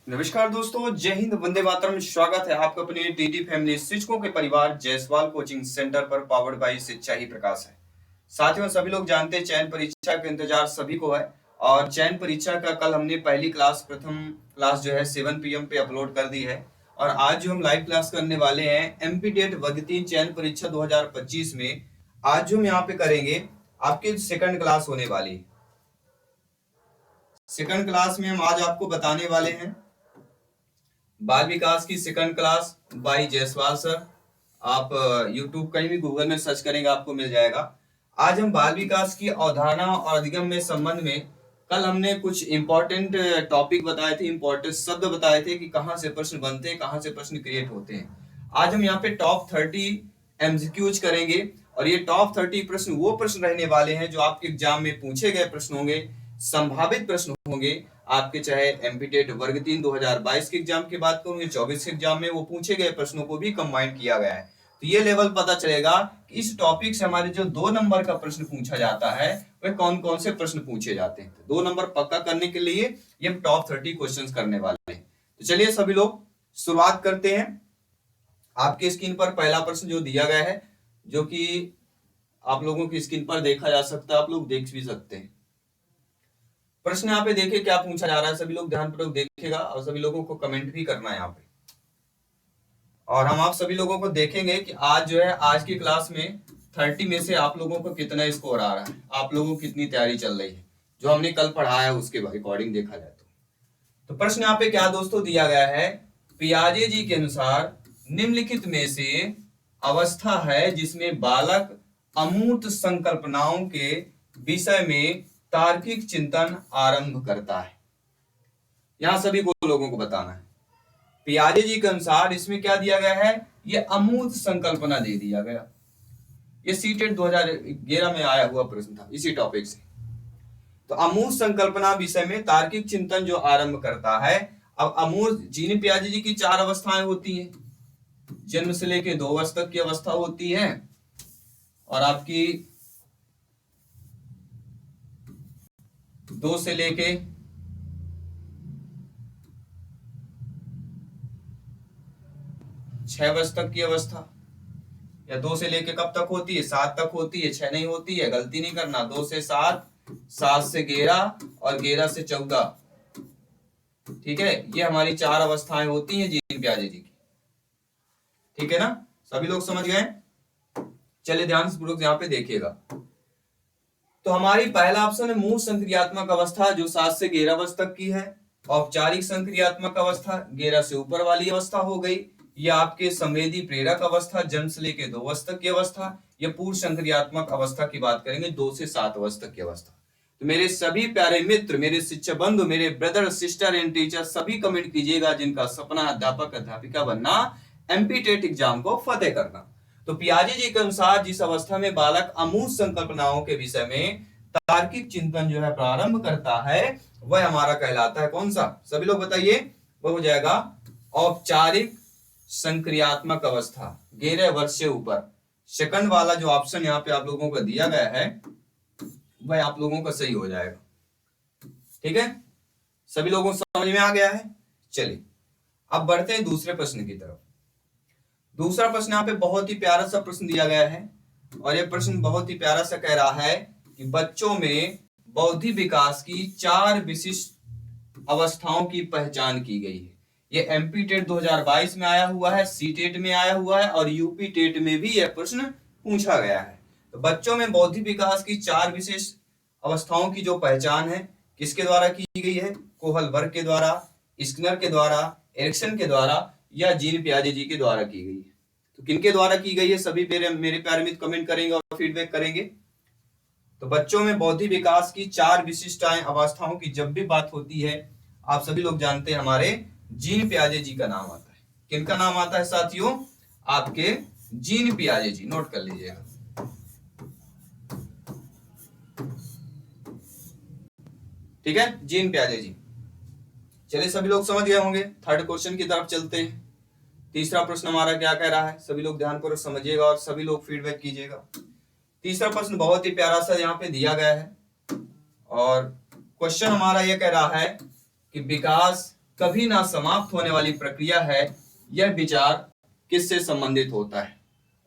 नमस्कार दोस्तों, जय हिंद, वंदे मातरम। स्वागत है आपका अपने टीटी फैमिली शिक्षकों के परिवार जायसवाल कोचिंग सेंटर पर, पावर्ड बाय शिक्षा ही प्रकाश है। साथियों, सभी लोग जानते हैं चयन परीक्षा का इंतजार सभी को है। और चयन परीक्षा का कल हमने पहली क्लास, प्रथम क्लास जो है 7 PM पे अपलोड कर दी है। और आज जो हम लाइव क्लास करने वाले हैं एमपी टेट वर्ग 3 चयन परीक्षा 2025 में, आज जो हम यहाँ पे करेंगे आपकी सेकंड क्लास होने वाली है। सेकंड क्लास में हम आज आपको बताने वाले हैं बाल विकास की second class by Jaiswal sir. आप YouTube कहीं भी गूगल में सर्च करेंगे आपको मिल जाएगा। आज हम बाल विकास की अवधारणा और अधिगम में संबंध में कल हमने कुछ इंपॉर्टेंट टॉपिक बताए थे, इंपॉर्टेंट शब्द बताए थे कि कहाँ से प्रश्न बनते हैं, कहाँ से प्रश्न क्रिएट होते हैं। आज हम यहाँ पे टॉप 30 MCQs करेंगे और ये टॉप 30 प्रश्न वो प्रश्न रहने वाले हैं जो आपके एग्जाम में पूछे गए प्रश्न होंगे, संभावित प्रश्न होंगे आपके, चाहे एमपी टेट वर्ग 3 2022 के एग्जाम की बात करूं या 24 के एग्जाम में वो पूछे गए प्रश्नों को भी कंबाइन किया गया है। तो ये लेवल पता चलेगा कि इस टॉपिक से हमारे जो 2 नंबर का प्रश्न पूछा जाता है वह कौन कौन से प्रश्न पूछे जाते हैं। तो 2 नंबर पक्का करने के लिए ये टॉप 30 क्वेश्चंस करने वाले हैं। तो चलिए सभी लोग शुरुआत करते हैं। आपके स्क्रीन पर पहला प्रश्न जो दिया गया है, जो कि आप लोगों की स्क्रीन पर देखा जा सकता है, आप लोग देख भी सकते हैं। प्रश्न यहाँ पे देखिए क्या पूछा जा रहा है, सभी लोग ध्यानपूर्वक देखिएगा और सभी लोगों को कमेंट भी करना है यहाँ पे। और हम आप सभी लोगों को देखेंगे कि आज जो है आज की क्लास में 30 में से आप लोगों को कितना स्कोर आ रहा है, आप लोगों की कितनी तैयारी चल रही है, जो हमने कल पढ़ाया उसके अकॉर्डिंग देखा जाए तो प्रश्न यहाँ पे क्या दोस्तों दिया गया है, पियाजे जी के अनुसार निम्नलिखित में से अवस्था है जिसमें बालक अमूर्त संकल्पनाओं के विषय में तार्किक चिंतन आरंभ करता है। यहां सभी को लोगों को बताना है। पियाजे जी के अनुसार इसमें क्या दिया गया है, ये अमूर्त संकल्पना दे दिया गया। ये सीटेट 2011 में आया हुआ प्रश्न था इसी टॉपिक से। तो अमूर्त संकल्पना विषय में तार्किक चिंतन जो आरंभ करता है। अब अमूर्त, जीन पियाजे जी की 4 अवस्थाएं होती हैं। जन्म से लेके 2 वर्ष तक की अवस्था होती है और आपकी 2 से लेके 6 वर्ष तक की अवस्था, या 2 से लेके कब तक होती है, 7 तक होती है, 6 नहीं होती है, गलती नहीं करना, 2 से 7, 7 से 11 और 11 से 14। ठीक है, ये हमारी 4 अवस्थाएं होती हैं जीन पियाजे जी की। ठीक है ना, सभी लोग समझ गए। चलिए ध्यान पूर्वक यहाँ पे देखिएगा। तो हमारी पहला ऑप्शन है मूल संक्रियात्मक अवस्था जो 7 से 11 वर्ष तक की है। औपचारिक संक्रियात्मक अवस्था 11 से ऊपर वाली अवस्था हो गई। यह आपके संवेदी प्रेरक अवस्था जन्म से लेकर 2 वर्ष तक की अवस्था। यह पूर्व संक्रियात्मक अवस्था की बात करेंगे 2 से 7 वर्ष तक की अवस्था। तो मेरे सभी प्यारे मित्र, मेरे शिक्षक बंधु, मेरे ब्रदर सिस्टर एंड टीचर सभी कमेंट कीजिएगा जिनका सपना अध्यापक अध्यापिका बनना, एमपी टेट एग्जाम को फतेह करना। तो पियाजे जी के अनुसार जिस अवस्था में बालक अमूर्त संकल्पनाओं के विषय में तार्किक चिंतन जो है प्रारंभ करता है वह हमारा कहलाता है कौन सा, सभी लोग बताइए। वह हो जाएगा औपचारिक संक्रियात्मक अवस्था 11 वर्ष से ऊपर। सेकंड वाला जो ऑप्शन यहाँ पे आप लोगों को दिया गया है वह आप लोगों का सही हो जाएगा। ठीक है, सभी लोगों को समझ में आ गया है। चलिए अब बढ़ते हैं दूसरे प्रश्न की तरफ। दूसरा प्रश्न यहाँ पे बहुत ही प्यारा सा प्रश्न दिया गया है और यह प्रश्न बहुत ही प्यारा सा कह रहा है कि बच्चों में बौद्धिक विकास की 4 विशिष्ट अवस्थाओं की पहचान की गई है। ये एमपी टेट 2022 में आया हुआ है, सी टेट में आया हुआ है और यूपी टेट में भी यह प्रश्न पूछा गया है। तो बच्चों में बौद्धिक विकास की 4 विशेष अवस्थाओं की जो पहचान है किसके द्वारा की गई है, कोहलबर्ग के द्वारा, स्किनर के द्वारा, एरिक्सन के द्वारा या जीन पियाजे जी के द्वारा की गई है। तो किनके द्वारा की गई है, सभी मेरे प्यारे मित्र कमेंट करेंगे और फीडबैक करेंगे। तो बच्चों में बौद्धिक विकास की 4 विशिष्ट अवस्थाओं की जब भी बात होती है, आप सभी लोग जानते हैं हमारे जीन पियाजे जी का नाम आता है। किनका नाम आता है साथियों, आपके जीन पियाजे जी, नोट कर लीजिएगा। ठीक है, जीन पियाजे जी। चलिए सभी लोग समझ गए होंगे। थर्ड क्वेश्चन की तरफ चलते हैं। तीसरा प्रश्न हमारा क्या कह रहा है, सभी लोग ध्यानपूर्वक समझिएगा और सभी लोग फीडबैक कीजिएगा। तीसरा प्रश्न बहुत ही प्यारा सा यहाँ पे दिया गया है और क्वेश्चन हमारा यह कह रहा है कि विकास कभी ना समाप्त होने वाली प्रक्रिया है, यह विचार किससे संबंधित होता है?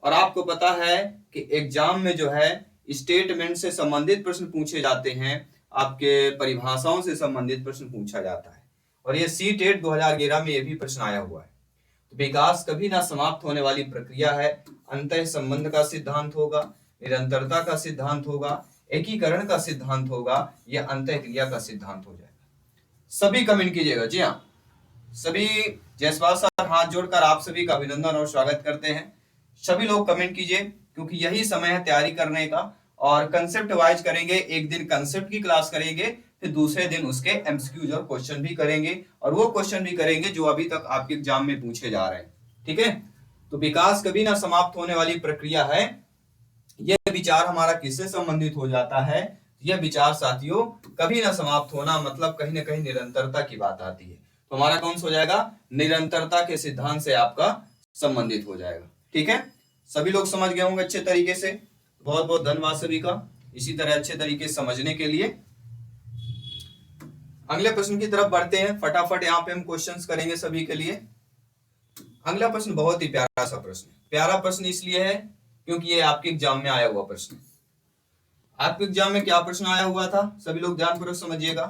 और आपको पता है कि एग्जाम में जो है स्टेटमेंट से संबंधित प्रश्न पूछे जाते हैं, आपके परिभाषाओं से संबंधित प्रश्न पूछा जाता है, और ये CTET 2011 में ये भी प्रश्न आया हुआ है। तो विकास कभी ना समाप्त होने वाली प्रक्रिया है, अंतः संबंध का सिद्धांत होगा, निरंतरता का सिद्धांत होगा, एकीकरण का सिद्धांत होगा, या अंतः क्रिया का सिद्धांत हो जाएगा। सभी कमेंट कीजिएगा। जी हाँ, सभी जयसवाल सर हाथ जोड़कर आप सभी का अभिनंदन और स्वागत करते हैं। सभी लोग कमेंट कीजिए, क्योंकि यही समय है तैयारी करने का, और कंसेप्ट वाइज करेंगे। एक दिन कंसेप्ट की क्लास करेंगे, फिर दूसरे दिन उसके एमसीक्यूज और क्वेश्चन भी करेंगे, और वो क्वेश्चन भी करेंगे जो अभी तक आपके एग्जाम में पूछे जा रहे हैं। ठीक है, तो विकास कभी ना समाप्त होने वाली प्रक्रिया है, यह विचार हमारा किससे संबंधित हो जाता है? यह विचार साथियों कभी ना समाप्त होना, मतलब कहीं ना कहीं निरंतरता की बात आती है, तो हमारा कौन सा हो जाएगा? निरंतरता के सिद्धांत से आपका संबंधित हो जाएगा। ठीक है, सभी लोग समझ गए होंगे अच्छे तरीके से। बहुत बहुत धन्यवाद सभी का इसी तरह अच्छे तरीके से समझने के लिए। अगले प्रश्न की तरफ बढ़ते हैं, फटाफट यहाँ पे हम क्वेश्चंस करेंगे सभी के लिए। अगला प्रश्न बहुत ही प्यारा सा प्रश्न है। प्यारा प्रश्न इसलिए है क्योंकि ये आपके एग्जाम में आया हुआ प्रश्न है। आपके एग्जाम में क्या प्रश्न आया हुआ था, सभी लोग ध्यानपूर्वक समझिएगा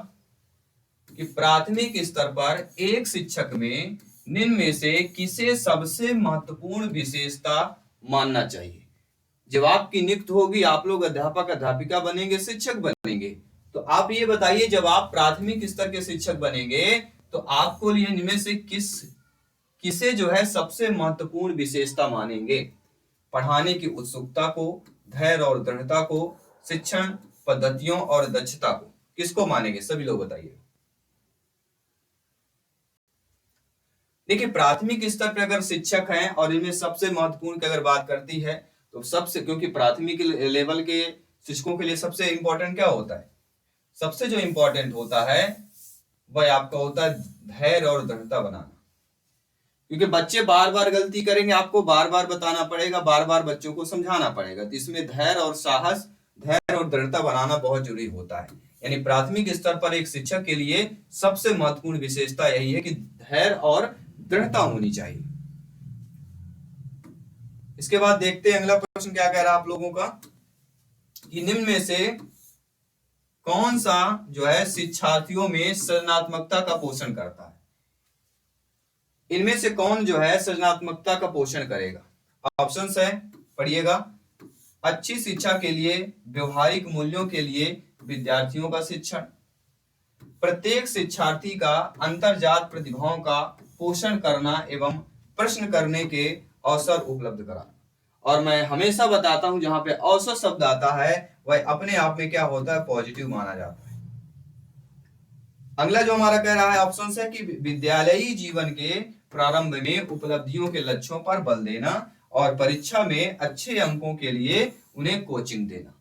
कि प्राथमिक स्तर पर एक शिक्षक में निम्न में से किसे सबसे महत्वपूर्ण विशेषता मानना चाहिए? जब आपकी नियुक्त होगी, आप लोग अध्यापक अध्यापिका बनेंगे, शिक्षक बनेंगे, तो आप ये बताइए, जब आप प्राथमिक स्तर के शिक्षक बनेंगे तो आपको लिए इनमें से किसे जो है सबसे महत्वपूर्ण विशेषता मानेंगे? पढ़ाने की उत्सुकता को, धैर्य और दृढ़ता को, शिक्षण पद्धतियों और दक्षता को, किसको मानेंगे? सभी लोग बताइए। देखिए, प्राथमिक स्तर पर अगर शिक्षक हैं और इनमें सबसे महत्वपूर्ण की अगर बात करती है तो सबसे, क्योंकि प्राथमिक लेवल के शिक्षकों के लिए सबसे इंपॉर्टेंट क्या होता है? सबसे जो इंपॉर्टेंट होता है वह आपका होता है धैर्य और दृढ़ता बनाना, क्योंकि बच्चे बार बार गलती करेंगे, आपको बार बार बताना पड़ेगा, बार बार बच्चों को समझाना पड़ेगा, तो इसमें धैर्य और साहस, धैर्य और दृढ़ता बनाना बहुत जरूरी होता है। यानी प्राथमिक स्तर पर एक शिक्षक के लिए सबसे महत्वपूर्ण विशेषता यही है कि धैर्य और दृढ़ता होनी चाहिए। इसके बाद देखते हैं अगला प्रश्न क्या कह रहा है आप लोगों का, कि निम्न में से कौन सा जो है शिक्षार्थियों में सृजनात्मकता का पोषण करता है? इनमें से कौन जो है सृजनात्मकता का पोषण करेगा? ऑप्शंस है, पढ़िएगा। अच्छी शिक्षा के लिए, व्यवहारिक मूल्यों के लिए विद्यार्थियों का शिक्षण, प्रत्येक शिक्षार्थी का अंतर्जात प्रतिभाओं का पोषण करना एवं प्रश्न करने के अवसर उपलब्ध कराना। और मैं हमेशा बताता हूं, जहां पे अवसर शब्द आता है वह अपने आप में क्या होता है? पॉजिटिव माना जाता है। अगला जो हमारा कह रहा है ऑप्शन है कि विद्यालयी जीवन के प्रारंभ में उपलब्धियों के लक्ष्यों पर बल देना और परीक्षा में अच्छे अंकों के लिए उन्हें कोचिंग देना।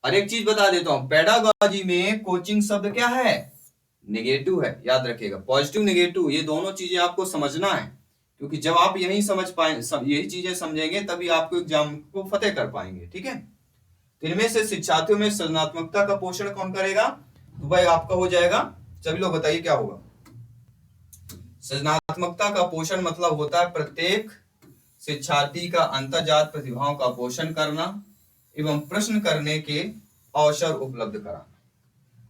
और एक चीज बता देता हूं, पेडागॉजी में कोचिंग शब्द क्या है? नेगेटिव है, याद रखिएगा। पॉजिटिव नेगेटिव ये दोनों चीजें आपको समझना है, क्योंकि जब आप यही समझ पाए, यही चीजें समझेंगे, तभी आपको एग्जाम को फतेह कर पाएंगे। ठीक है, तो इनमें से शिक्षार्थियों में सृजनात्मकता का पोषण कौन करेगा? तो वह आपका हो जाएगा, सभी लोग बताइए क्या होगा? सृजनात्मकता का पोषण मतलब होता है प्रत्येक शिक्षार्थी का अंतर्जात प्रतिभाओं का पोषण करना एवं प्रश्न करने के अवसर उपलब्ध कराना।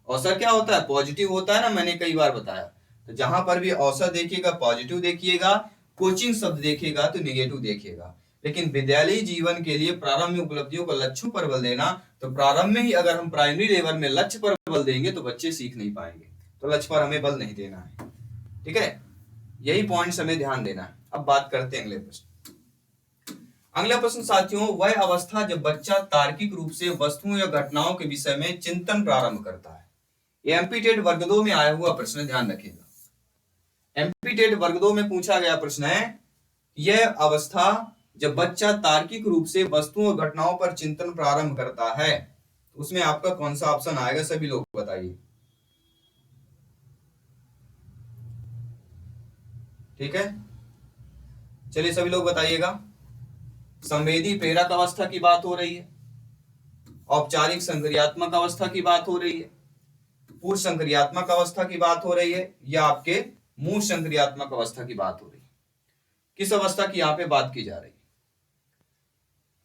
अवसर क्या होता है? पॉजिटिव होता है ना, मैंने कई बार बताया। तो जहां पर भी अवसर देखिएगा पॉजिटिव देखिएगा, कोचिंग शब्द देखिएगा तो नेगेटिव देखिएगा। लेकिन विद्यालयी जीवन के लिए प्रारंभ में उपलब्धियों का लक्ष्यों पर बल देना, तो प्रारंभ में ही अगर हम प्राइमरी लेवल में लक्ष्य पर बल देंगे तो बच्चे सीख नहीं पाएंगे, तो लक्ष्य पर हमें बल नहीं देना है। ठीक है, यही पॉइंट्स हमें ध्यान देना है। अब बात करते हैं अगले प्रश्न। अगला प्रश्न साथियों, वह अवस्था जब बच्चा तार्किक रूप से वस्तुओं या घटनाओं के विषय में चिंतन प्रारंभ करता है। ये एमपी वर्ग 2 में आया हुआ प्रश्न, ध्यान रखिएगा। एमपी वर्ग 2 में पूछा गया प्रश्न है, यह अवस्था जब बच्चा तार्किक रूप से वस्तुओं और घटनाओं पर चिंतन प्रारंभ करता है, तो उसमें आपका कौन सा ऑप्शन आएगा? सभी लोग बताइए। ठीक है, चलिए सभी लोग बताइएगा। संवेदी प्रेरक अवस्था की बात हो रही है, औपचारिक संक्रियात्मक अवस्था की बात हो रही है, पूर्व संक्रियात्मक अवस्था की बात हो रही है या आपके मूल संक्रियात्मक अवस्था की बात हो रही है? किस अवस्था की यहाँ पे बात की जा रही है?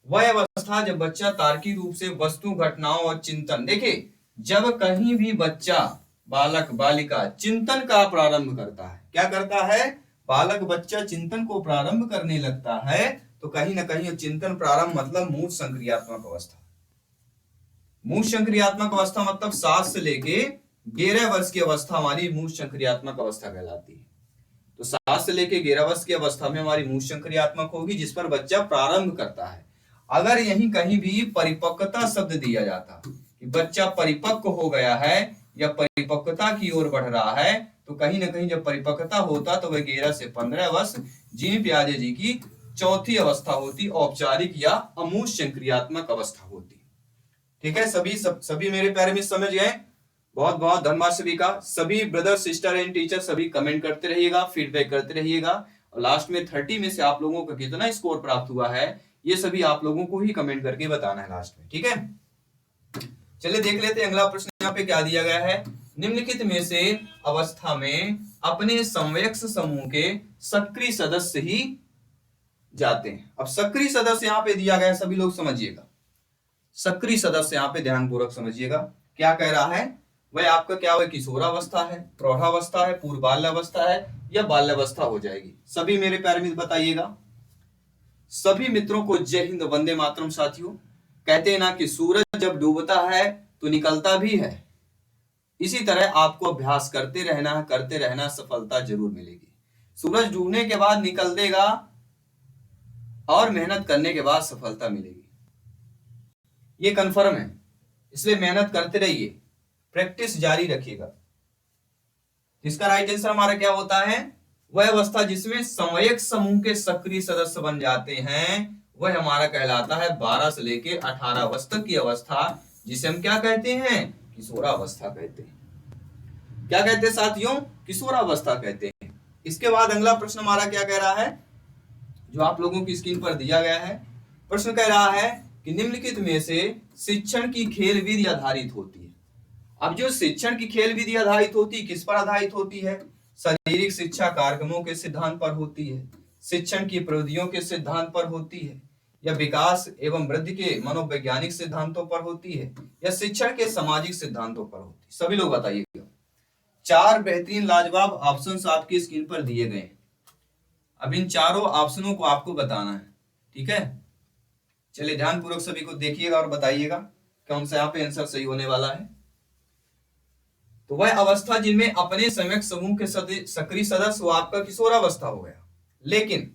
वह अवस्था जब बच्चा तार्किक रूप से वस्तु, घटनाओं और चिंतन, देखिए जब कहीं भी बच्चा, बालक बालिका चिंतन का प्रारंभ करता है, क्या करता है, बालक बच्चा चिंतन को प्रारंभ करने लगता है, तो कहीं ना कहीं चिंतन प्रारंभ मतलब मूल संक्रियात्मक अवस्था। मूल संक्रियात्मक अवस्था मतलब 7 से लेके 11 वर्ष की अवस्था हमारी मूल संक्रियात्मक अवस्था कहलाती है। तो 7 से लेके 11 वर्ष की अवस्था में हमारी मूल संक्रियात्मक होगी, जिस पर बच्चा प्रारंभ करता है। अगर यहीं कहीं भी परिपक्वता शब्द दिया जाता कि बच्चा परिपक्व हो गया है या परिपक्वता की ओर बढ़ रहा है, तो कहीं ना कहीं जब परिपक्वता होता तो वह 11 से 15 वर्ष जीन पियाजे जी की चौथी अवस्था होती, औपचारिक या अमूल संक्रियात्मक अवस्था होती। ठीक है, सभी मेरे प्यारे में समझ गए? बहुत बहुत धन्यवाद सभी का। सभी ब्रदर सिस्टर एंड टीचर सभी कमेंट करते रहिएगा, फीडबैक करते रहिएगा, और लास्ट में 30 में से आप लोगों को कितना स्कोर प्राप्त हुआ है ये सभी आप लोगों को ही कमेंट करके बताना है लास्ट में। ठीक है, चलिए देख लेते हैं अगला प्रश्न यहाँ पे क्या दिया गया है। निम्नलिखित में से अवस्था में अपने समवयस्क समूह के सक्रिय सदस्य ही जाते हैं। अब सक्रिय सदस्य यहाँ पे दिया गया है, सभी लोग समझिएगा। सक्रिय सदस्य यहाँ पे ध्यानपूर्वक समझिएगा, क्या कह रहा है, वह आपका क्या है, किशोरावस्था है, प्रौढ़ावस्था है, पूर्व बाल्यावस्था है या बाल्यावस्था हो जाएगी। सभी मेरे प्यारे मित्र बताइएगा। सभी मित्रों को जय हिंद, वंदे मातरम। साथियों, कहते हैं ना कि सूरज जब डूबता है तो निकलता भी है, इसी तरह आपको अभ्यास करते रहना, सफलता जरूर मिलेगी। सूरज डूबने के बाद निकल देगा और मेहनत करने के बाद सफलता मिलेगी, ये कंफर्म है। इसलिए मेहनत करते रहिए, प्रैक्टिस जारी रखिएगा। इसका राइट आंसर हमारा क्या होता है, वह अवस्था जिसमें समवयस्क समूह के सक्रिय सदस्य बन जाते हैं वह हमारा कहलाता है 12 से लेके 18 वर्ष तक की अवस्था, जिसे हम क्या कहते हैं, किशोरावस्था कहते हैं। क्या कहते हैं साथियों, किशोरावस्था कहते हैं। इसके बाद अगला प्रश्न हमारा क्या कह रहा है, जो आप लोगों की स्क्रीन पर दिया गया है। प्रश्न कह रहा है कि निम्नलिखित में से शिक्षण की खेल विधि आधारित होती है। अब जो शिक्षण की खेल विधि आधारित होती है, किस पर आधारित होती है, शारीरिक शिक्षा कार्यक्रमों के सिद्धांत पर होती है, शिक्षण की प्रविधियों के सिद्धांत पर होती है, या विकास एवं वृद्धि के मनोवैज्ञानिक सिद्धांतों पर होती है, या शिक्षण के सामाजिक सिद्धांतों पर होती है। सभी लोग बताइएगा। 4 बेहतरीन लाजवाब ऑप्शंस आपकी स्क्रीन पर दिए गए हैं। अब इन चारों ऑप्शनों को आपको बताना है। ठीक है, चलिए ध्यानपूर्वक सभी को देखिएगा और बताइएगा कौन सा यहाँ पे आंसर सही होने वाला है। तो वह अवस्था जिनमें अपने समवयस्क समूह के सक्रिय सदस्य, वो आपका किशोरावस्था हो गया। लेकिन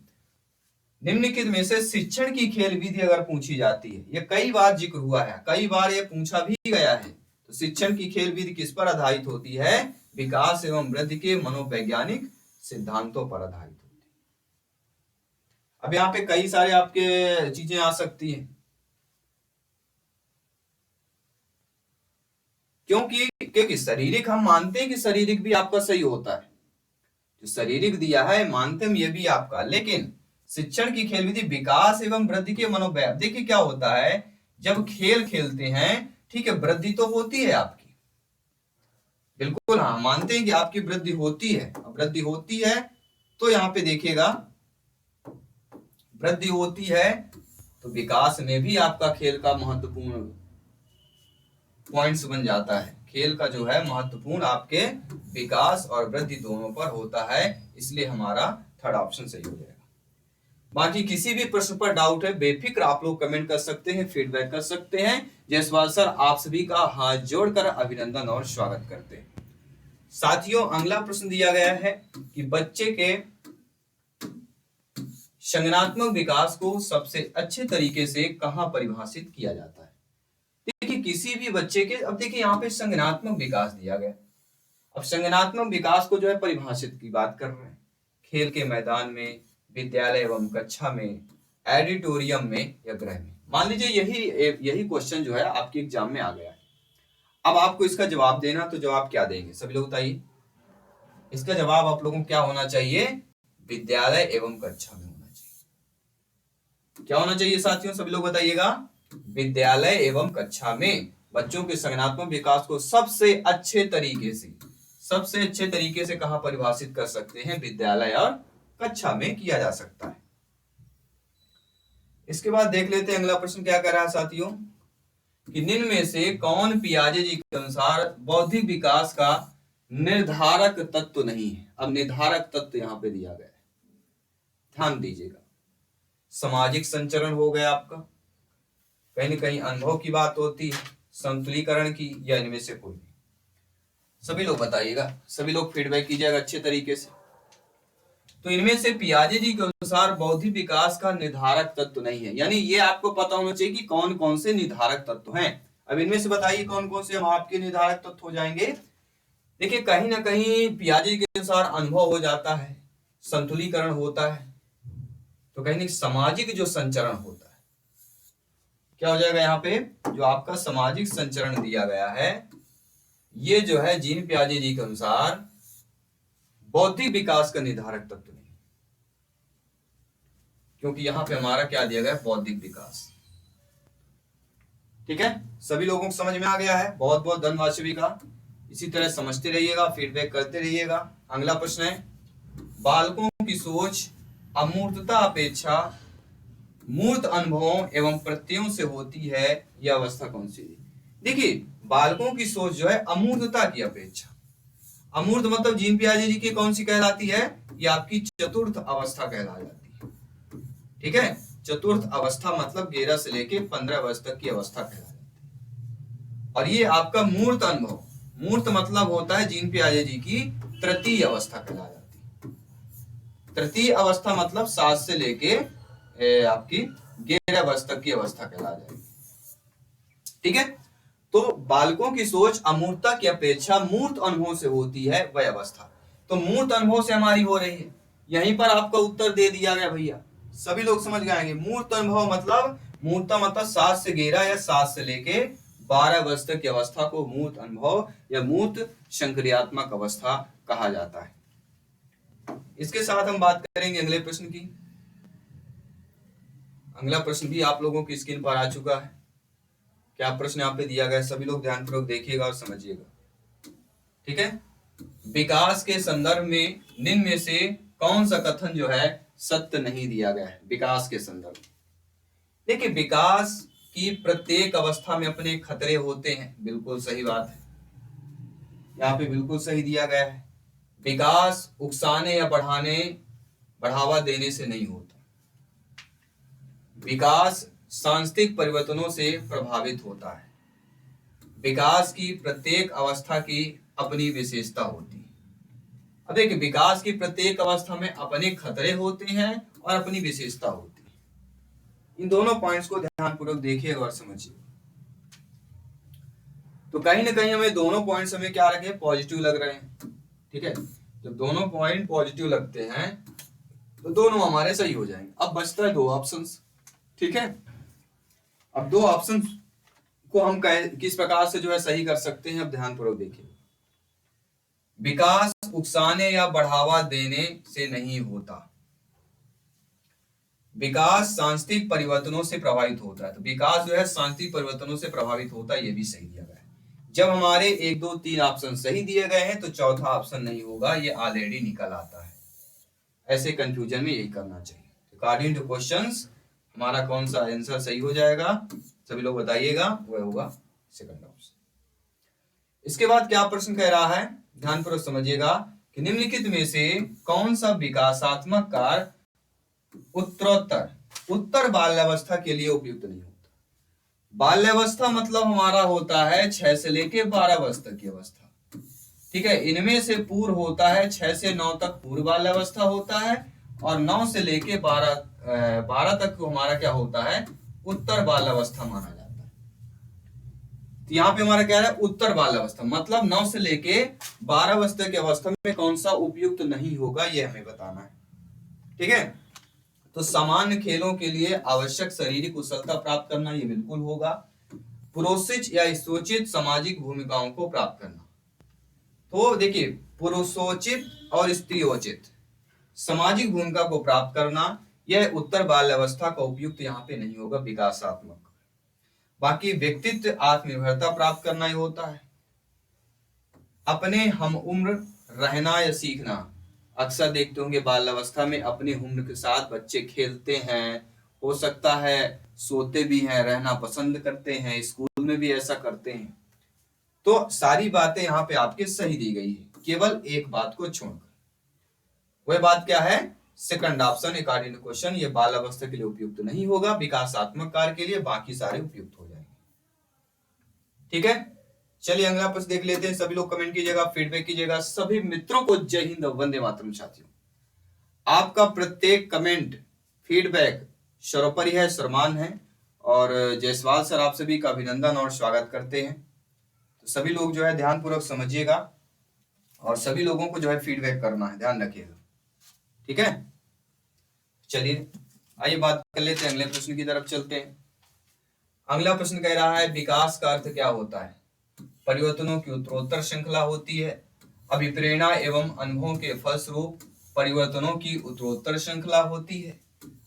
निम्नलिखित में से शिक्षण की खेल विधि अगर पूछी जाती है, ये कई बार जिक्र हुआ है, कई बार ये पूछा भी गया है, तो शिक्षण की खेल विधि किस पर आधारित होती है, विकास एवं वृद्धि के मनोवैज्ञानिक सिद्धांतों पर आधारित होती है। अब यहाँ पे कई सारे आपके चीजें आ सकती हैं, क्योंकि शारीरिक, हम मानते हैं कि शारीरिक भी आपका सही होता है, जो शारीरिक दिया है मानते हम ये भी आपका, लेकिन शिक्षण की खेल विधि विकास एवं वृद्धि के मनोवैज्ञानिक, देखिए क्या होता है, जब खेल खेलते हैं, ठीक है, वृद्धि तो होती है आपकी, बिल्कुल हाँ मानते हैं कि आपकी वृद्धि होती है। वृद्धि होती है तो यहाँ पे देखिएगा, वृद्धि होती है तो विकास में भी आपका खेल का महत्वपूर्ण पॉइंट्स बन जाता है। खेल का जो है महत्वपूर्ण आपके विकास और वृद्धि दोनों पर होता है, इसलिए हमारा थर्ड ऑप्शन सही हो जाएगा। बाकी किसी भी प्रश्न पर डाउट है, बेफिक्र आप लोग कमेंट कर सकते हैं, फीडबैक कर सकते हैं। जयसवाल सर आप सभी का हाथ जोड़कर अभिनंदन और स्वागत करते हैं। साथियों, अगला प्रश्न दिया गया है कि बच्चे के संज्ञानात्मक विकास को सबसे अच्छे तरीके से कहां परिभाषित किया जाता है। देखिए किसी भी बच्चे के, अब देखिए यहाँ पे संज्ञानात्मक विकास दिया गया। अब संज्ञानात्मक विकास को जो है परिभाषित की बात कर रहे हैं, खेल के मैदान में, विद्यालय एवं कक्षा में, एडिटोरियम में या गृह में। मान लीजिए यही क्वेश्चन जो है आपके एग्जाम में आ गया है। अब आपको इसका जवाब देना, तो जवाब क्या देंगे सभी लोग बताइए। इसका जवाब आप लोगों को क्या होना चाहिए, विद्यालय एवं कक्षा में होना चाहिए। क्या होना चाहिए साथियों, सभी लोग बताइएगा, विद्यालय एवं कक्षा में। बच्चों के संज्ञानात्मक विकास को सबसे अच्छे तरीके से कहाँ परिभाषित कर सकते हैं? विद्यालय और कक्षा में किया जा सकता है। इसके बाद देख लेते हैं अगला प्रश्न क्या कर रहा है साथियों, कि निम्न में से कौन पियाजे जी के अनुसार बौद्धिक विकास का निर्धारक तत्व नहीं है? अब निर्धारक तत्व यहां पे दिया गया है, ध्यान दीजिएगा। सामाजिक संचरण हो गया आपका, कहीं न कहीं अनुभव की बात होती है, संतुलीकरण की, या इनमें से कोई नहीं? सभी लोग बताइएगा, सभी लोग फीडबैक कीजिएगा अच्छे तरीके से। तो इनमें से पियाजे जी के अनुसार बौद्धिक विकास का निर्धारक तत्व नहीं है, यानी ये आपको पता होना चाहिए कि कौन कौन से निर्धारक तत्व हैं। अब इनमें से बताइए कौन कौन से हम आपके निर्धारक तत्व हो जाएंगे। देखिए, कहीं ना कहीं पियाजे जी के अनुसार अनुभव हो जाता है, संतुलीकरण होता है, तो कहीं ना सामाजिक जो संचरण होता है, क्या हो जाएगा यहाँ पे? जो आपका सामाजिक संचरण दिया गया है, ये जो है जीन पियाजे जी के अनुसार बौद्धिक विकास का निर्धारक तत्व नहीं, क्योंकि यहां पे हमारा क्या दिया गया है? बौद्धिक विकास। ठीक है, सभी लोगों को समझ में आ गया है? बहुत बहुत धन्यवाद सभी का। इसी तरह समझते रहिएगा, फीडबैक करते रहिएगा। अगला प्रश्न है, बालकों की सोच अमूर्तता अपेक्षा मूर्त अनुभवों एवं प्रत्ययों से होती है, यह अवस्था कौन सी है? देखिए, बालकों की सोच जो है अमूर्तता की अपेक्षा, अमूर्त मतलब जीन पियाजे जी की कौन सी कहलाती है? ये आपकी चतुर्थ अवस्था कहला जाती है। ठीक है, चतुर्थ अवस्था मतलब 11 से लेके 15 वर्ष तक की अवस्था कहला जाती है। और ये आपका मूर्त अनुभव, मूर्त मतलब होता है जीन पियाजे जी की तृतीय अवस्था कहला जाती है। तृतीय अवस्था मतलब 7 से लेके आपकी 11 वर्ष तक की अवस्था कहला जाएगी। ठीक है, तो बालकों की सोच अमूर्तता की अपेक्षा मूर्त अनुभव से होती है वह अवस्था। तो मूर्त अनुभव से हमारी हो रही है, यहीं पर आपका उत्तर दे दिया गया भैया, सभी लोग समझ गए। मूर्त अनुभव मतलब, मूर्तता मतलब 7 से 11 या 7 से लेके 12 वर्ष तक की अवस्था को मूर्त अनुभव या मूर्त संक्रियात्मक अवस्था कहा जाता है। इसके साथ हम बात करेंगे अगले प्रश्न की। अगला प्रश्न भी आप लोगों की स्क्रीन पर आ चुका है। क्या प्रश्न यहाँ पे दिया गया है? सभी लोग ध्यानपूर्वक देखिएगा और समझिएगा। ठीक है, विकास के संदर्भ में निम्न में से कौन सा कथन जो है सत्य नहीं दिया गया है? विकास के संदर्भ, देखिए, विकास की प्रत्येक अवस्था में अपने खतरे होते हैं, बिल्कुल सही बात है, यहाँ पे बिल्कुल सही दिया गया है। विकास उकसाने या बढ़ावा देने से नहीं होता। विकास सांस्कृतिक परिवर्तनों से प्रभावित होता है। विकास की प्रत्येक अवस्था की अपनी विशेषता होती है। अब देखिए, विकास की प्रत्येक अवस्था में अपने खतरे होते हैं और अपनी विशेषता होती है। इन दोनों पॉइंट्स को ध्यानपूर्वक देखिए और समझिए। तो कहीं ना कहीं हमें दोनों पॉइंट्स हमें क्या लगे? पॉजिटिव लग रहे हैं। ठीक है, जब दोनों पॉइंट पॉजिटिव लगते हैं तो दोनों हमारे सही हो जाएंगे। अब बचता है 2 ऑप्शंस। ठीक है, अब 2 ऑप्शन को हम किस प्रकार से जो है सही कर सकते हैं, अब ध्यानपूर्वक देखिए। विकास उकसाने या बढ़ावा देने से नहीं होता, विकास सांस्कृतिक परिवर्तनों से प्रभावित होता है। तो विकास जो है सांस्कृतिक परिवर्तनों से प्रभावित होता है, ये भी सही दिया गया है। जब हमारे 1 2 3 ऑप्शन सही दिए गए हैं तो चौथा ऑप्शन नहीं होगा, ये ऑलरेडी निकल आता है। ऐसे कंफ्यूजन में यही करना चाहिए। अकॉर्डिंग टू क्वेश्चंस हमारा कौन सा आंसर सही हो जाएगा, सभी लोग बताइएगा, वह होगा सेकंड ऑप्शन। इसके बाद क्या प्रश्न कह रहा है, ध्यानपूर्वक समझिएगा कि निम्नलिखित में से कौन सा विकासात्मक कार्य उत्तर बाल्यावस्था के लिए उपयुक्त नहीं होता। बाल्यावस्था मतलब हमारा होता है 6 से लेके 12 वर्ष तक की अवस्था। ठीक है, इनमें से पूर्व होता है 6 से 9 तक पूर्व बाल्यावस्था होता है, और 9 से लेके 12 तक को हमारा क्या होता है? उत्तर बाल्यावस्था माना जाता है। तो यहाँ पे हमारा क्या है? उत्तर बाल्यावस्था मतलब 9 से लेके 12 वर्ष तक की अवस्था में कौन सा उपयुक्त नहीं होगा, ये हमें बताना है। ठीक है, तो सामान्य खेलों के लिए आवश्यक शारीरिक कुशलता प्राप्त करना, ये बिल्कुल होगा। पुरोचित या सोचित सामाजिक भूमिकाओं को प्राप्त करना, तो देखिए, पुरुषोचित और स्त्रीयोचित सामाजिक भूमिका को प्राप्त करना, यह उत्तर बाल्यावस्था का उपयुक्त यहाँ पे नहीं होगा, विकासात्मक। बाकी व्यक्तित्व आत्मनिर्भरता प्राप्त करना ही होता है। अपने हम उम्र रहना या सीखना, अक्सर देखते होंगे बाल्यावस्था में अपनी उम्र के साथ बच्चे खेलते हैं, हो सकता है सोते भी हैं, रहना पसंद करते हैं, स्कूल में भी ऐसा करते हैं। तो सारी बातें यहाँ पे आपके सही दी गई है, केवल एक बात को छोड़कर। वह बात क्या है? Second option according to question, ये बाल्यावस्था के लिए उपयुक्त नहीं होगा, विकासात्मक कार्य के लिए बाकी सारे उपयुक्त हो जाएंगे। ठीक है, चलिए अगला प्रश्न देख लेते हैं। सभी लोग कमेंट कीजिएगा, फीडबैक कीजिएगा। सभी मित्रों को जय हिंद, वंदे मातरम। साथियों, आपका प्रत्येक कमेंट, फीडबैक सर्वोपरि है, सम्मान है। और जायसवाल सर आप सभी का अभिनंदन और स्वागत करते हैं। तो सभी लोग जो है ध्यानपूर्वक समझिएगा और सभी लोगों को जो है फीडबैक करना है, ध्यान रखिएगा। ठीक है, चलिए आइए बात कर लेते हैं, अगले प्रश्न की तरफ चलते हैं। अगला प्रश्न कह रहा है विकास का अर्थ क्या होता है? परिवर्तनों की उत्तरोत्तर श्रृंखला होती है। अभिप्रेरणा एवं अनुभवों के फलस्वरूप परिवर्तनों की उत्तरोत्तर श्रृंखला होती है।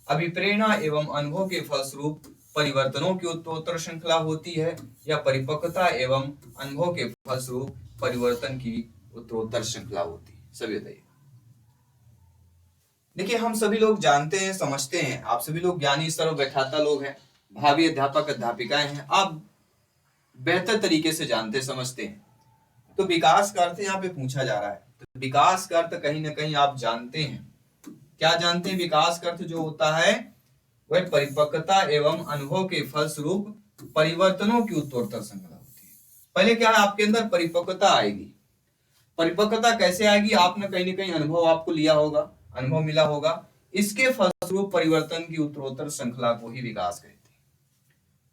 अभिप्रेरणा एवं अनुभव के फलस्वरूप परिवर्तनों की उत्तरोत्तर श्रृंखला होती है, या परिपक्वता एवं अनुभव के फलस्वरूप परिवर्तन की उत्तरोत्तर श्रृंखला होती है? सभी बताइए। देखिए, हम सभी लोग जानते हैं, समझते हैं, आप सभी लोग ज्ञानी सर्व व्याख्याता लोग हैं, भावी अध्यापक अध्यापिकाएं हैं, आप बेहतर तरीके से जानते समझते हैं। तो विकास का अर्थ यहाँ पे पूछा जा रहा है, तो विकास का अर्थ कहीं ना कहीं आप जानते हैं। क्या जानते हैं? विकास का अर्थ जो होता है वह परिपक्वता एवं अनुभव के फलस्वरूप परिवर्तनों की उत्तरोत्तर श्रृंखला होती है। पहले क्या है, आपके अंदर परिपक्वता आएगी। परिपक्वता कैसे आएगी? आपने कहीं ना कहीं अनुभव आपको लिया होगा, अनुभव मिला होगा, इसके फलस्वरूप परिवर्तन की उत्तरोत्तर श्रृंखला को ही विकास कहते हैं।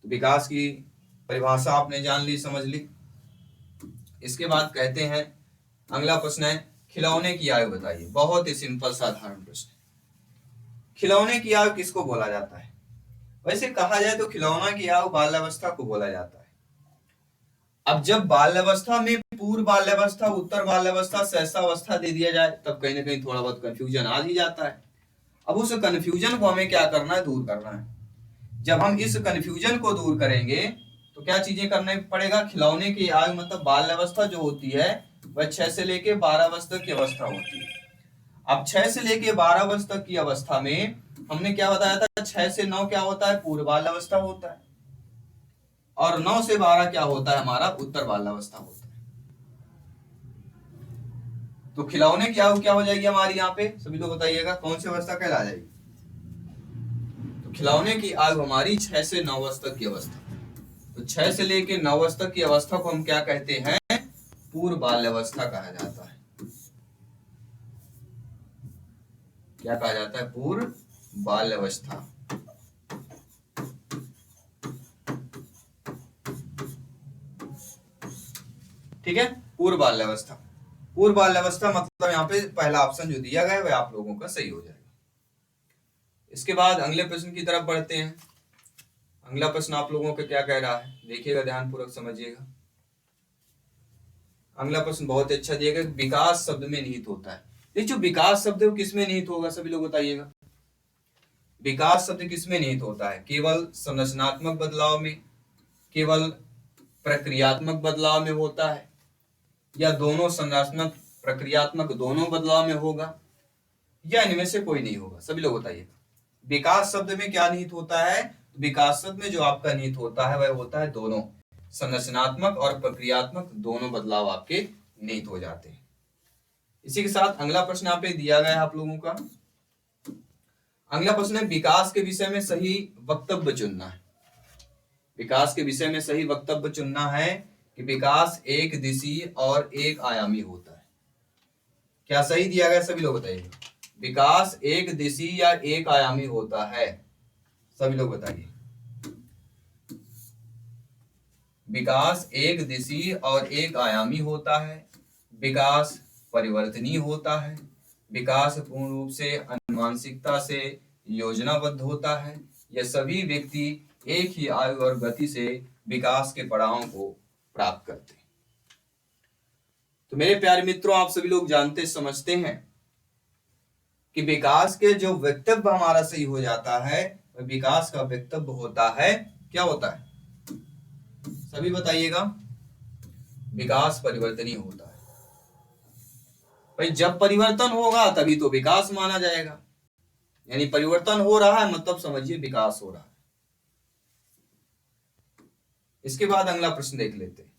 तो विकास की परिभाषा आपने जान ली, समझ ली। इसके बाद कहते हैं, अगला प्रश्न है खिलौने की आयु बताइए। बहुत ही सिंपल साधारण प्रश्न। खिलौने की आयु किसको बोला जाता है? वैसे कहा जाए तो खिलौना की आयु बाल्यावस्था को बोला जाता है। अब जब बाल्यावस्था में पूर्व बाल्यावस्था, उत्तर बाल्यावस्था, शैशवावस्था दे दिया जाए, तब कहीं ना कहीं थोड़ा बहुत कंफ्यूजन आ ही जाता है। अब उस कंफ्यूजन को हमें क्या करना है? दूर करना है। जब हम इस कंफ्यूजन को दूर करेंगे तो क्या चीजें करने पड़ेगा? खिलौने की आयु मतलब बाल्यावस्था जो होती है वह 6 से लेके 12 वर्ष तक की अवस्था होती है। अब 6 से लेके 12 वर्ष तक की अवस्था में हमने क्या बताया था? 6 से 9 क्या होता है? पूर्व बाल्यावस्था होता है, और 9 से 12 क्या होता है? हमारा उत्तर बाल्यावस्था होता है। तो खिलौने की आयु क्या हो जाएगी हमारी? यहाँ पे सभी लोग बताइएगा, कौन सी अवस्था कहला जाएगी? तो खिलौने की आयु हमारी 6 से 9 वर्ष तक की अवस्था। तो 6 से लेके 9 वर्ष तक की अवस्था को हम क्या कहते हैं? पूर्व बाल्यावस्था कहा जाता है। क्या कहा जाता है? पूर्व बाल्यावस्था। ठीक है, पूर्व बाल्यावस्था। पूर्व बाल्यावस्था मतलब यहाँ पे पहला ऑप्शन जो दिया गया है वह आप लोगों का सही हो जाएगा। इसके बाद अगले प्रश्न की तरफ बढ़ते हैं। अगला प्रश्न आप लोगों का क्या कह रहा है, देखिएगा, ध्यानपूर्वक समझिएगा। अगला प्रश्न बहुत अच्छा दिएगा, विकास शब्द में निहित होता है। देखिए, जो विकास शब्द है वो किसमें निहित होगा? सभी लोग बताइएगा। विकास शब्द किसमें निहित होता है? केवल संरचनात्मक बदलाव में, केवल प्रक्रियात्मक बदलाव में होता है, या दोनों संरचनात्मक प्रक्रियात्मक दोनों बदलाव में होगा, या इनमें से कोई नहीं होगा? सभी लोग बताइए। विकास शब्द में क्या निहित होता है? विकास शब्द में जो आपका निहित होता है वह होता है दोनों, संरचनात्मक और प्रक्रियात्मक दोनों बदलाव आपके निहित हो जाते हैं। इसी के साथ अगला प्रश्न यहाँ पे दिया गया है आप लोगों का। अगला प्रश्न है विकास के विषय में सही वक्तव्य चुनना है। विकास के विषय में सही वक्तव्य चुनना है कि विकास एक दिशीय और एक आयामी होता है। क्या सही दिया गया? सभी लोग बताइए। विकास एक दिशीय या एक आयामी होता है? सभी लोग बताइए। विकास एक दिशीय और एक आयामी होता है, विकास परिवर्तनीय होता है, विकास पूर्ण रूप से अनुवांशिकता से योजनाबद्ध होता है, यह सभी व्यक्ति एक ही आयु और गति से विकास के पड़ावों को प्राप्त करते हैं। तो मेरे प्यारे मित्रों, आप सभी लोग जानते समझते हैं कि विकास के जो वक्तव्य हमारा सही हो जाता है, विकास का वक्तव्य होता है, क्या होता है? सभी बताइएगा। विकास परिवर्तनीय होता है। भाई जब परिवर्तन होगा तभी तो विकास माना जाएगा, यानी परिवर्तन हो रहा है मतलब समझिए विकास हो रहा है। इसके बाद अगला प्रश्न देख लेते हैं।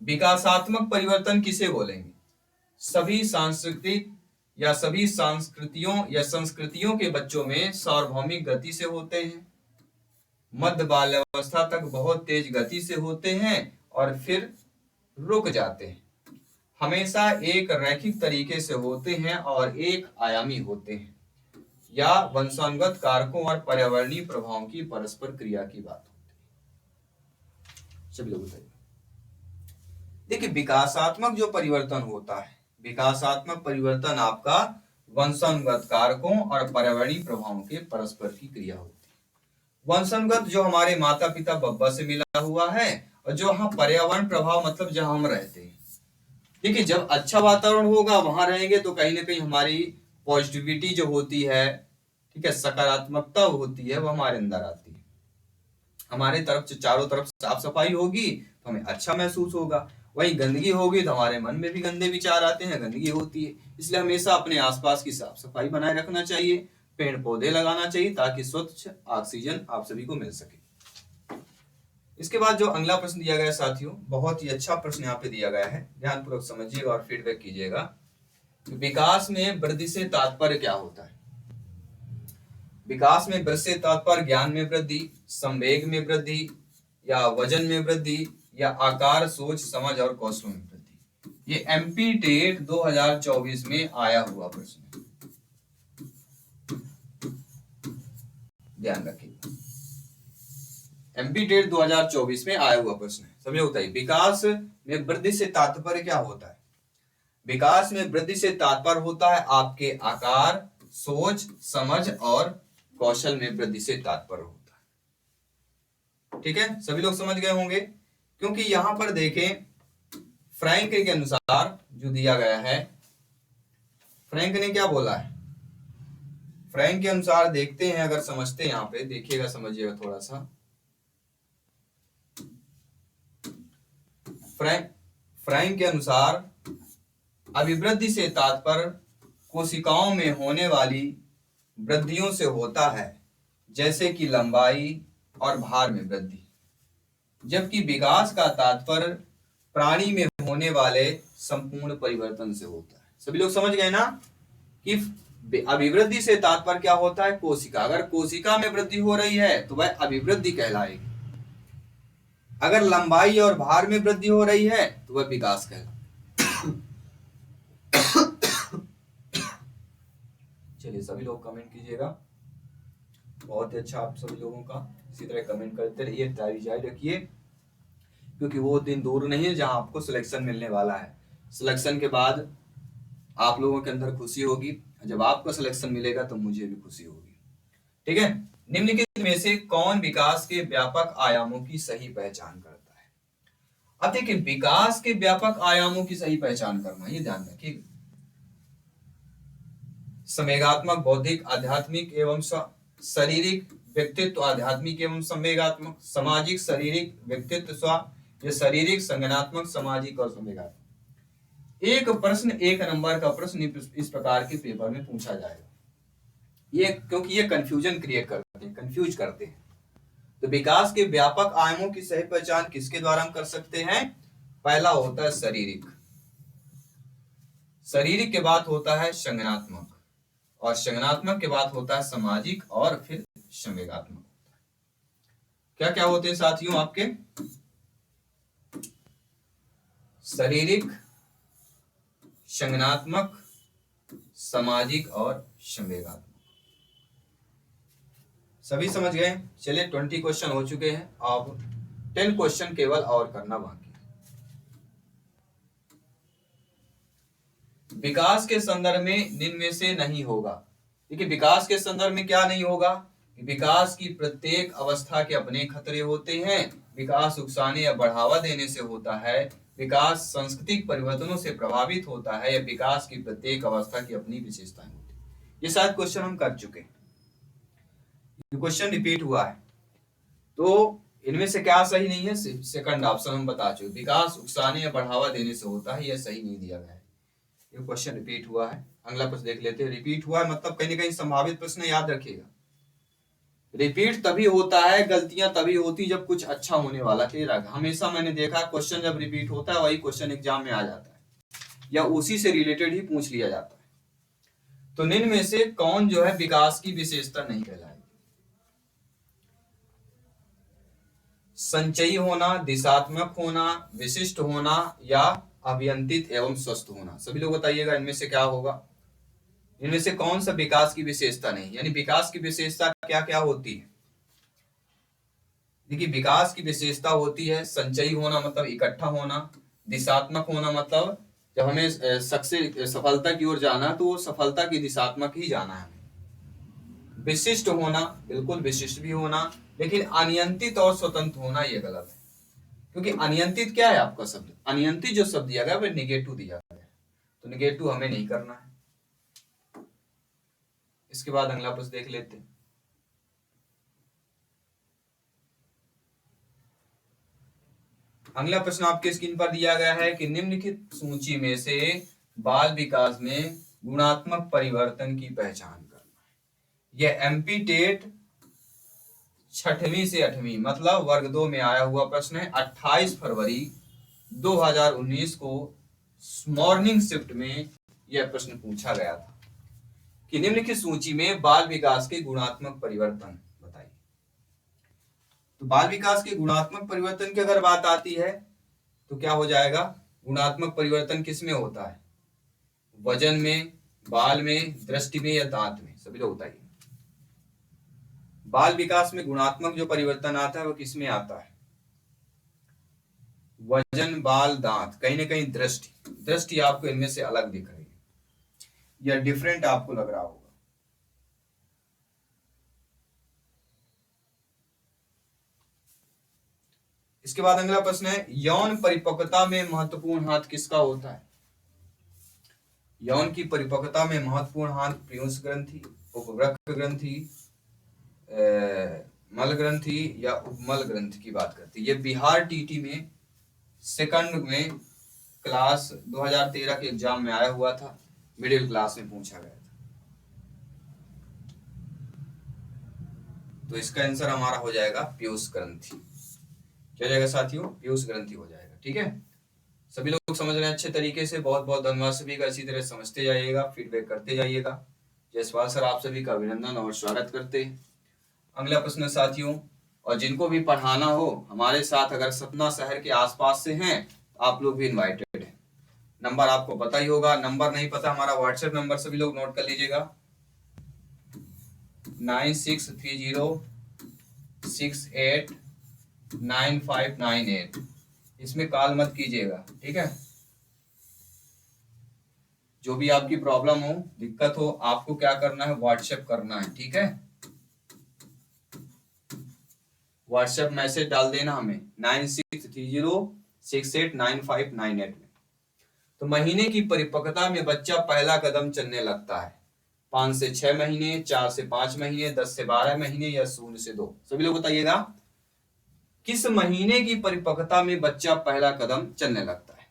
विकासात्मक परिवर्तन किसे बोलेंगे? सभी सांस्कृतिक या सभी संस्कृतियों या संस्कृतियों के बच्चों में सार्वभौमिक गति से होते हैं, मध्य बाल्यावस्था तक बहुत तेज गति से होते हैं और फिर रुक जाते हैं, हमेशा एक रैखिक तरीके से होते हैं और एक आयामी होते हैं, या वंशानुगत कारकों और पर्यावरणीय प्रभावों की परस्पर क्रिया की बात होती है। सभी लोग बताइए। देखिए विकासात्मक जो परिवर्तन होता है, विकासात्मक परिवर्तन आपका वंशानुगत कारकों और पर्यावरणीय प्रभावों के परस्पर की क्रिया होती है। वंशानुगत जो हमारे माता पिता बब्बा से मिला हुआ है, और जो हाँ पर्यावरण प्रभाव मतलब जहां हम रहते हैं। देखिए जब अच्छा वातावरण होगा वहां रहेंगे तो कहीं ना कहीं हमारी पॉजिटिविटी जो होती है, ठीक है, सकारात्मकता होती है, वो हमारे अंदर आती है। हमारे तरफ से चारों तरफ साफ सफाई होगी तो हमें अच्छा महसूस होगा। वहीं गंदगी होगी तो हमारे मन में भी गंदे विचार आते हैं, गंदगी होती है। इसलिए हमेशा अपने आसपास की साफ सफाई बनाए रखना चाहिए, पेड़ पौधे लगाना चाहिए ताकि स्वच्छ ऑक्सीजन आप सभी को मिल सके। इसके बाद जो अगला प्रश्न दिया गया है साथियों, बहुत ही अच्छा प्रश्न यहाँ पे दिया गया है, ध्यानपूर्वक समझिएगा और फीडबैक कीजिएगा। विकास में वृद्धि से तात्पर्य क्या होता है? विकास में वृद्धि से तात्पर्य ज्ञान में वृद्धि, संवेग में वृद्धि, या वजन में वृद्धि, या आकार, सोच, समझ और कौशल में वृद्धि। ये एमपी टेट 2024 में आया हुआ प्रश्न है, ध्यान रखिए। एमपी टेट 2024 में आया हुआ प्रश्न है। समझे बताइए विकास में वृद्धि से तात्पर्य क्या होता है? विकास में वृद्धि से तात्पर्य होता है आपके आकार, सोच, समझ और कौशल में वृद्धि से तात्पर्य होता है। ठीक है, सभी लोग समझ गए होंगे। क्योंकि यहां पर देखें फ्रैंक के अनुसार जो दिया गया है, फ्रैंक ने क्या बोला है? फ्रैंक के अनुसार देखते हैं, अगर समझते हैं, यहां पे देखिएगा, समझिएगा थोड़ा सा। फ्रैंक के अनुसार अभिवृद्धि से तात्पर्य कोशिकाओं में होने वाली वृद्धियों से होता है, जैसे कि लंबाई और भार में वृद्धि, जबकि विकास का तात्पर्य प्राणी में होने वाले संपूर्ण परिवर्तन से होता है। सभी लोग समझ गए ना कि अभिवृद्धि से तात्पर्य क्या होता है? कोशिका, अगर कोशिका में वृद्धि हो रही है तो वह अभिवृद्धि कहलाएगी, अगर लंबाई और भार में वृद्धि हो रही है तो वह विकास कहलाएगा। चलिए सभी लोग कमेंट कीजिएगा, बहुत ही अच्छा आप सभी लोगों का, इसी तरह कमेंट करते रहिए, तैयारी जारी रखिए, क्योंकि वो दिन दूर नहीं है जहां आपको सिलेक्शन मिलने वाला है। सिलेक्शन के बाद आप लोगों के अंदर खुशी होगी, जब आपको सिलेक्शन मिलेगा तो मुझे भी खुशी होगी। ठीक है, निम्नलिखित में से कौन विकास के व्यापक आयामों की सही पहचान करता है? अब देखिए विकास के व्यापक आयामों की सही पहचान करना, ये ध्यान रखिए। संवेगात्मक, बौद्धिक, आध्यात्मिक एवं शारीरिक व्यक्तित्व, आध्यात्मिक एवं संवेगात्मक, सामाजिक, शारीरिक, व्यक्तित्व, ये शारीरिक, संज्ञानात्मक, सामाजिक और संवेगात्मक। एक प्रश्न, एक नंबर का प्रश्न इस प्रकार के पेपर में पूछा जाएगा, ये क्योंकि ये कंफ्यूजन क्रिएट करते हैं, कंफ्यूज करते हैं। तो विकास के व्यापक आयामों की सही पहचान किसके द्वारा हम कर सकते हैं? पहला होता है शारीरिक, शारीरिक के बाद होता है संज्ञानात्मक, और संज्ञानात्मक के बाद होता है सामाजिक, और फिर संवेगात्मक। क्या क्या होते हैं साथियों आपके? शारीरिक, संज्ञानात्मक, सामाजिक और संवेगात्मक। सभी समझ गए? चलिए 20 क्वेश्चन हो चुके हैं, अब 10 क्वेश्चन केवल और करना बाकी है। विकास के संदर्भ में निम्न में से नहीं होगा। देखिए विकास के संदर्भ में क्या नहीं होगा? विकास की प्रत्येक अवस्था के अपने खतरे होते हैं, विकास उकसाने या बढ़ावा देने से होता है, विकास सांस्कृतिक परिवर्तनों से प्रभावित होता है, या विकास की प्रत्येक अवस्था की अपनी विशेषताएं होती है। ये शायद क्वेश्चन हम कर चुके हैं, क्वेश्चन रिपीट हुआ है। तो इनमें से क्या सही नहीं है? सेकंड ऑप्शन हम बता चुके, विकास उकसाने या बढ़ावा देने से होता है, यह सही नहीं दिया गया है। ये क्वेश्चन रिपीट हुआ है। अगला प्रश्न देख लेते हैं। रिपीट हुआ है मतलब कहीं ना कहीं संभावित प्रश्न याद रखिएगा। रिपीट तभी होता है, गलतियां तभी होती जब कुछ अच्छा होने वाला तेरा। हमेशा मैंने देखा क्वेश्चन जब रिपीट होता है वही क्वेश्चन एग्जाम में आ जाता है या उसी से रिलेटेड ही पूछ लिया जाता है। तो निम्न में से कौन जो है विकास की विशेषता नहीं कहलाएगी? संचयी होना, दिशात्मक होना, विशिष्ट होना या अभियंत्रित एवं स्वस्थ होना। सभी लोग बताइएगा इनमें से क्या होगा? इनमें से कौन सा विकास की विशेषता नहीं? यानी विकास की विशेषता क्या क्या होती है? देखिए, विकास की विशेषता होती है संचयी होना मतलब इकट्ठा होना, दिशात्मक होना मतलब जब हमें सफलता की ओर जाना तो वो सफलता की दिशात्मक ही जाना है। विशिष्ट होना, बिल्कुल विशिष्ट भी होना, लेकिन अनियंत्रित और स्वतंत्र होना ये गलत है। क्योंकि अनियंत्रित क्या है आपका शब्द? अनियंत्रित जो शब्द दिया गया वह निगेटिव दिया गया है, तो निगेटिव हमें नहीं करना है। इसके बाद अगला प्रश्न देख लेते हैं। अगला प्रश्न आपके स्क्रीन पर दिया गया है कि निम्नलिखित सूची में से बाल विकास में गुणात्मक परिवर्तन की पहचान करना। यह एमपी टेट 6वीं से 8वीं मतलब वर्ग 2 में आया हुआ प्रश्न है। 28 फरवरी 2019 को मॉर्निंग शिफ्ट में यह प्रश्न पूछा गया था कि निम्नलिखित सूची में बाल विकास के गुणात्मक परिवर्तन बताइए। तो बाल विकास के गुणात्मक परिवर्तन की अगर बात आती है तो क्या हो जाएगा? गुणात्मक परिवर्तन किस में होता है? वजन में, बाल में, दृष्टि में या दांत में? सभी लोग बताइए। बाल विकास में गुणात्मक जो परिवर्तन आता है वो किस में आता है? वजन, बाल, दांत, कहीं ना कहीं दृष्टि। दृष्टि आपको इनमें से अलग दिख रही है या डिफरेंट आपको लग रहा होगा। इसके बाद अगला प्रश्न है, यौन परिपक्वता में महत्वपूर्ण हाथ किसका होता है? यौन की परिपक्वता में महत्वपूर्ण हाथ पीयूष ग्रंथि, उपवृक्क ग्रंथि, मल ग्रंथि या उपमल ग्रंथि की बात करती है। ये बिहार टीटी में सेकंड में क्लास 2013 के एग्जाम में आया हुआ था, मिडिल क्लास में पूछा गया था। तो इसका आंसर हमारा हो जाएगा पीयूष ग्रंथि। क्या जाएगा साथियों? पीयूष ग्रंथि हो जाएगा। ठीक है, सभी लोग समझ रहे हैं अच्छे तरीके से। बहुत बहुत धन्यवाद सभी का। इसी तरह समझते जाइएगा, फीडबैक करते जाइएगा। जयसवाल सर आप सभी का अभिनंदन और स्वागत करते हैं। अगला प्रश्न साथियों, और जिनको भी पढ़ाना हो हमारे साथ अगर सतना शहर के आसपास से हैं तो आप लोग भी इनवाइटेड हैं। नंबर आपको पता ही होगा, नंबर नहीं पता हमारा व्हाट्सएप नंबर सभी लोग नोट कर लीजिएगा, 9630689598। इसमें कॉल मत कीजिएगा, ठीक है? जो भी आपकी प्रॉब्लम हो, दिक्कत हो, आपको क्या करना है? व्हाट्सएप करना है, ठीक है? व्हाट्सएप मैसेज डाल देना हमें 9630689598 में। तो महीने की परिपक्वता में बच्चा पहला कदम चलने लगता है। 5 से 6 महीने, 4 से 5 महीने, 10 से 12 महीने या 0 से 2। सभी लोग बताइएगा किस महीने की परिपक्वता में बच्चा पहला कदम चलने लगता है?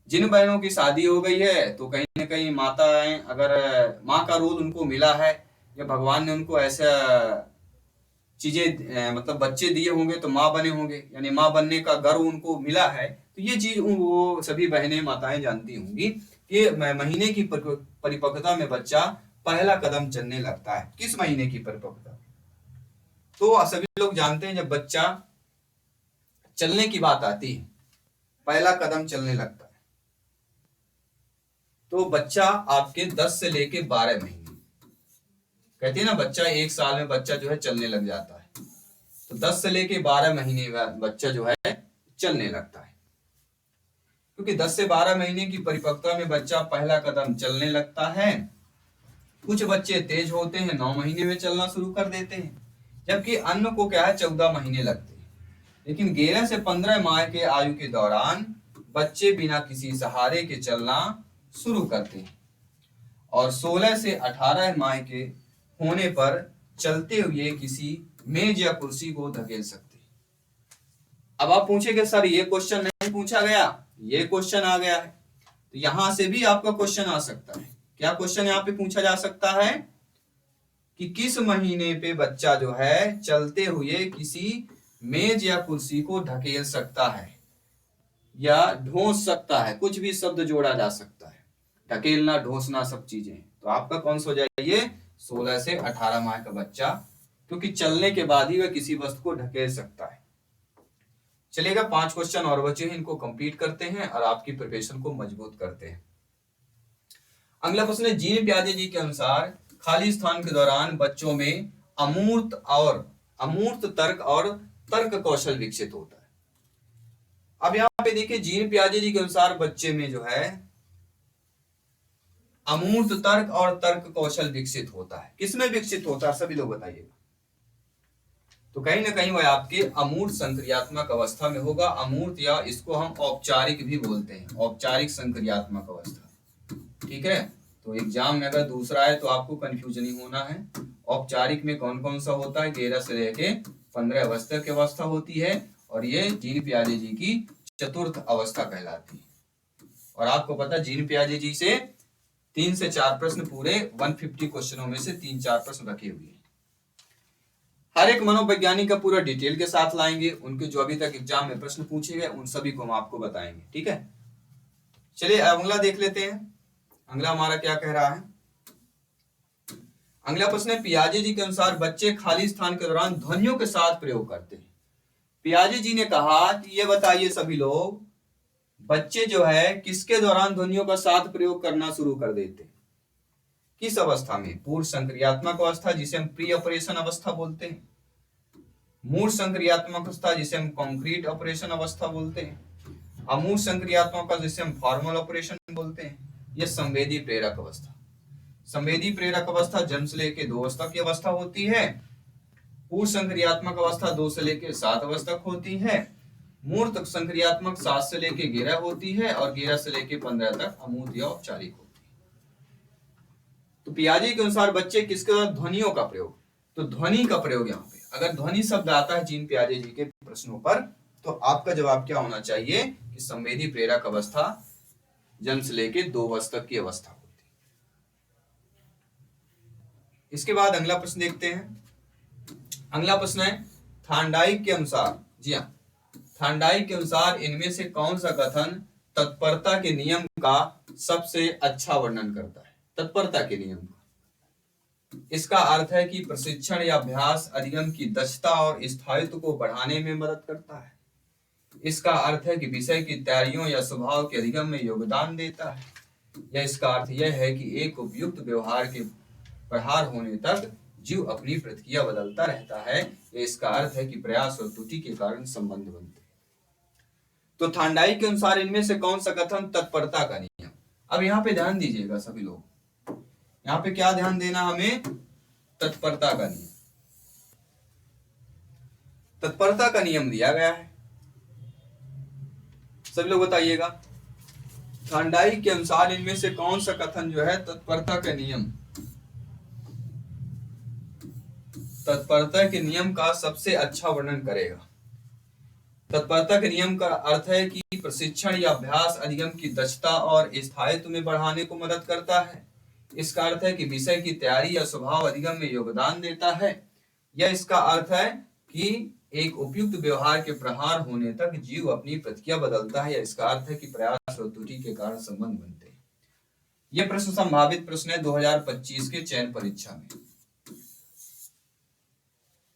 जिन बहनों की शादी हो गई है तो कहीं ना कहीं माताएं, अगर माँ का रोल उनको मिला है या भगवान ने उनको ऐसा चीजें मतलब बच्चे दिए होंगे तो माँ बने होंगे, यानी माँ बनने का गर्व उनको मिला है, तो ये चीज वो सभी बहनें माताएं जानती होंगी कि महीने की परिपक्वता में बच्चा पहला कदम चलने लगता है। किस महीने की परिपक्वता? तो सभी लोग जानते हैं जब बच्चा चलने की बात आती है, पहला कदम चलने लगता है, तो बच्चा आपके 10 से लेके 12 महीने, कहते हैं ना बच्चा 1 साल में बच्चा जो है चलने लग जाता है, तो 10 से लेके 12 महीने बच्चा जो है चलने लगता है। क्योंकि 10 से 12 महीने की परिपक्वता में बच्चा पहला कदम चलने लगता है। कुछ बच्चे तेज होते हैं, 9 महीने में चलना शुरू कर देते हैं, जबकि अन्य को क्या है 14 महीने लगते हैं। लेकिन 11 से 15 माह के आयु के दौरान बच्चे बिना किसी सहारे के चलना शुरू करते हैं और 16 से 18 माह के होने पर चलते हुए किसी मेज या कुर्सी को धकेल सकते। अब आप पूछेंगे सर ये क्वेश्चन नहीं पूछा गया, ये क्वेश्चन आ गया है, तो यहां से भी आपका क्वेश्चन आ सकता है। क्या क्वेश्चन यहाँ पे पूछा जा सकता है कि किस महीने पे बच्चा जो है चलते हुए किसी मेज या कुर्सी को ढकेल सकता है या ढोस सकता है, कुछ भी शब्द जोड़ा जा सकता है, ढकेलना ढोसना सब चीजें। तो आपका कौन सा हो जाएगा, 16 से 18 माह का बच्चा, क्योंकि चलने के बाद ही वह किसी वस्तु को ढकेल सकता है। चलेगा, 5 क्वेश्चन और बचे हैं, इनको कंप्लीट करते हैं और आपकी प्रिपरेशन को मजबूत करते हैं। अगला प्रश्न है, जीन प्याजे जी के अनुसार खाली स्थान के दौरान बच्चों में अमूर्त तर्क और तर्क कौशल विकसित होता है। अब यहाँ पे देखिए, जीन प्याजे जी के अनुसार बच्चे में जो है अमूर्त तर्क और तर्क कौशल विकसित होता है। किसमें विकसित होता है, सभी लोग बताइएगा। तो कहीं ना कहीं वह आपके अमूर्त संक्रियात्मक अवस्था में होगा। अमूर्त या इसको हम औपचारिक भी बोलते हैं, औपचारिक संक्रियात्मक अवस्था। ठीक है, तो एग्जाम में अगर दूसरा है तो आपको कंफ्यूजन नहीं होना है। औपचारिक में कौन कौन सा होता है, 13 से लेके 15 अवस्था की अवस्था होती है, और ये जीन पियाजे जी की चतुर्थ अवस्था कहलाती है। और आपको पता, जीन पियाजे जी से 3 से 4 प्रश्न पूरे 150 क्वेश्चनों में से 3-4 प्रश्न रखे हुए हैं। हर एक मनोवैज्ञानिक का पूरा डिटेल के साथ लाएंगे, उनके जो अभी तक एग्जाम में प्रश्न पूछे गए उन सभी को हम आपको बताएंगे। ठीक है, चलिए अगला देख लेते हैं। अगला हमारा क्या कह रहा है, अगला प्रश्न है, पियाजे जी के अनुसार बच्चे खाली स्थान के दौरान ध्वनियों के साथ प्रयोग करते हैं। पियाजे जी ने कहा कि ये बताइए सभी लोग, बच्चे जो है किसके दौरान ध्वनियों का साथ प्रयोग करना शुरू कर देते हैं, किस अवस्था में? पूर्व संक्रियात्मक अवस्था जिसे हम प्री ऑपरेशन अवस्था बोलते हैं, मूल संक्रियात्मक अवस्था जिसे हम कॉन्क्रीट ऑपरेशन अवस्था बोलते हैं, अमूर्त संक्रियात्मक जिसे हम फॉर्मल ऑपरेशन बोलते हैं, यह संवेदी प्रेरक अवस्था। संवेदी प्रेरक अवस्था जन्म से लेकर 2 वर्ष तक की अवस्था होती है। पूर्व संक्रियात्मक अवस्था 2 से लेकर 7 वर्ष तक होती है। मूर्त संक्रियात्मक 7 से लेकर 11 होती है, और 11 से लेकर 15 तक अमूर्त या औपचारिक होती है। तो पियाजे के अनुसार बच्चे किसके द्वारा ध्वनियों का प्रयोग, तो ध्वनि का प्रयोग, यहाँ पे अगर ध्वनि शब्द आता है जीन पियाजे जी के प्रश्नों पर, तो आपका जवाब क्या होना चाहिए कि संवेदी प्रेरक अवस्था जन्म से लेकर 2 वर्ष तक की अवस्था होती है। इसके बाद अगला प्रश्न देखते हैं। अगला प्रश्न है, थांडाइक के अनुसार, जी हाँ, थांडाइक के अनुसार इनमें से कौन सा कथन तत्परता के नियम का सबसे अच्छा वर्णन करता है? तत्परता के नियम का, इसका अर्थ है कि प्रशिक्षण या अभ्यास अधिगम की दक्षता और स्थायित्व को बढ़ाने में मदद करता है। इसका अर्थ है कि विषय की तैयारियों या स्वभाव के अधिगम में योगदान देता है। या इसका अर्थ यह है कि एक उपयुक्त व्यवहार के प्रहार होने तक जीव अपनी प्रतिक्रिया बदलता रहता है। या इसका अर्थ है कि प्रयास और त्रुटि के कारण संबंध बनते हैं। तो थांडाइक के अनुसार इनमें से कौन सा कथन तत्परता का नियम? अब यहाँ पे ध्यान दीजिएगा सभी लोग, यहाँ पे क्या ध्यान देना हमें? तत्परता का नियम। तत्परता का नियम दिया गया है, सभी लोग बताइएगा। थांडाइक के अनुसार इनमें से कौन सा कथन जो है तत्परता का नियम, तत्परता के नियम का सबसे अच्छा वर्णन करेगा? तत्परता के नियम का अर्थ है कि प्रशिक्षण या अभ्यास अधिगम की दक्षता और स्थायित्व में बढ़ाने को मदद करता है। इसका अर्थ है कि विषय की तैयारी या स्वभाव अधिगम में योगदान देता है। या इसका अर्थ है कि एक उपयुक्त व्यवहार के प्रहार होने तक जीव अपनी प्रतिक्रिया बदलता है। या इसका अर्थ है कि प्रयास और त्रुटि के कारण संबंध बनते हैं। यह प्रश्न संभावित प्रश्न है 2025 के चयन परीक्षा में।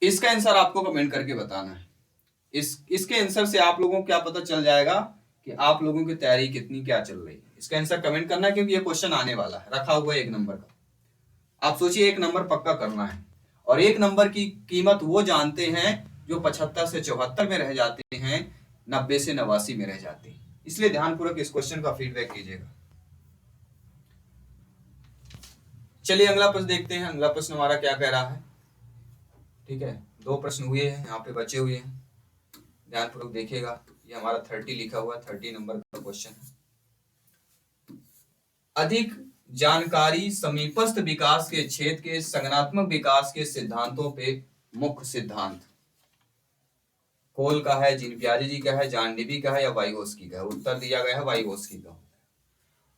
इसका आंसर आपको कमेंट करके बताना है। इसके आंसर से आप लोगों को क्या पता चल जाएगा कि आप लोगों की तैयारी कितनी क्या चल रही है। इसका आंसर कमेंट करना है, क्योंकि ये क्वेश्चन आने वाला है, रखा हुआ है 1 नंबर का। आप सोचिए 1 नंबर पक्का करना है, और 1 नंबर की कीमत वो जानते हैं जो 75 से 74 में रह जाते हैं, 90 से 89 में रह जाते हैं। इसलिए ध्यानपूर्वक इस क्वेश्चन का फीडबैक कीजिएगा। चलिए अगला प्रश्न देखते हैं। अगला प्रश्न हमारा क्या कह रहा है, ठीक है, 2 प्रश्न हुए हैं, यहाँ पे बचे हुए हैं, ध्यानपूर्वक देखिएगा। ये हमारा 30 लिखा हुआ, 30 नंबर का क्वेश्चन है। अधिक जानकारी समीपस्थ विकास के क्षेत्र के संगठनात्मक विकास के सिद्धांतों पे मुख्य सिद्धांत। कोल का है, जीन पियाजे जी का है, जॉन डीवी का है या वाइगोस्की का है? उत्तर दिया गया है वाइगोस्की का।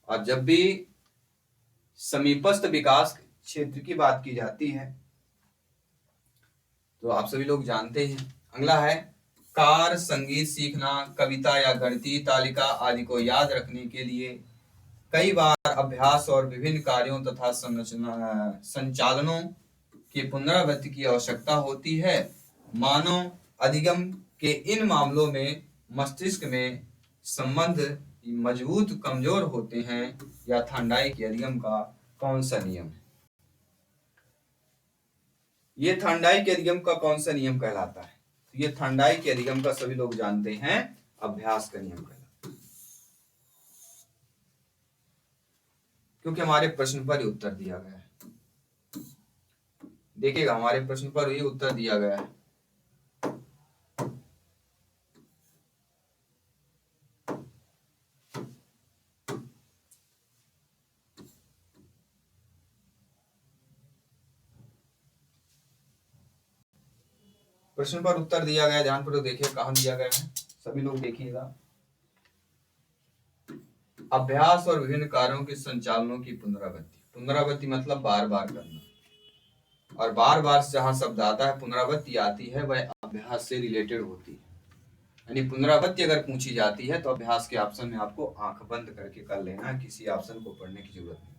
और जब भी समीपस्थ विकास क्षेत्र की बात की जाती है तो आप सभी लोग जानते हैं, अगला है कार, संगीत सीखना, कविता या गणितीय तालिका आदि को याद रखने के लिए कई बार अभ्यास और विभिन्न कार्यों तथा संचालनों की पुनरावृत्ति की आवश्यकता होती है। मानव अधिगम के इन मामलों में मस्तिष्क में संबंध मजबूत कमजोर होते हैं या थांडाई के अधिगम का कौन सा नियम है? ये थांडाई के अधिगम का कौन सा नियम कहलाता है? तो ये थांडाई के अधिगम का सभी लोग जानते हैं अभ्यास का नियम कहलाता है, क्योंकि हमारे प्रश्न पर ही उत्तर दिया गया है। देखिएगा हमारे प्रश्न पर ही उत्तर दिया गया है। प्रश्न पर उत्तर दिया गया, ध्यान पूर्वक देखिए कहां दिया गया है, सभी लोग देखिएगा। अभ्यास और विभिन्न कार्यों के संचालनों की पुनरावृत्ति। पुनरावृत्ति मतलब बार बार करना, और बार बार जहां शब्द आता है पुनरावृत्ति आती है वह अभ्यास से रिलेटेड होती है। यानी पुनरावृत्ति अगर पूछी जाती है तो अभ्यास के ऑप्शन में आपको आंख बंद करके कर लेना, किसी ऑप्शन को पढ़ने की जरूरत नहीं।